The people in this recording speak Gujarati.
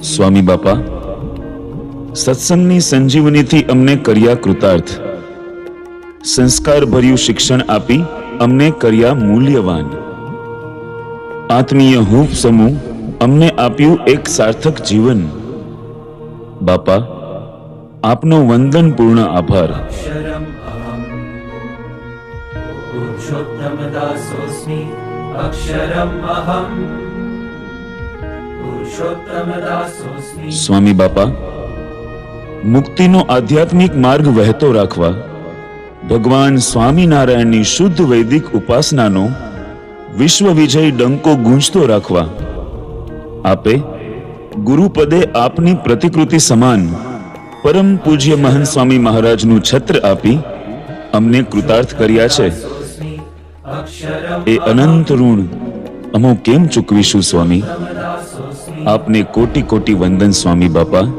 સ્વામી બાપા, સત્સંગની સંજીવનીથી અમને કર્યા કૃતાર્થ, સંસ્કાર ભર્યું શિક્ષણ આપી અમને કર્યા મૂલ્યવાન, આત્મીય હૂંફ સમૂહ અમને આપ્યું એક સાર્થક જીવન. બાપા, આપનો વંદન પૂર્ણ આભાર. સ્વામી બાપા, મુક્તિનો આધ્યાત્મિક માર્ગ વહેતો રાખવા ભગવાન સ્વામિનારાયણની શુદ્ધ વૈદિક ઉપાસનાનો વિશ્વ વિજય ડંકો ગૂંજતો રાખવા આપે ગુરુપદે આપની પ્રતિકૃતિ સમાન પરમ પૂજ્ય મહંત સ્વામી મહારાજનું છત્ર આપી અમને કૃતાર્થ કર્યા છે. એ અનંત ઋણ અમો કેમ ચૂકવીશું સ્વામી? આપને કોટી કોટી વંદન સ્વામી બાપા.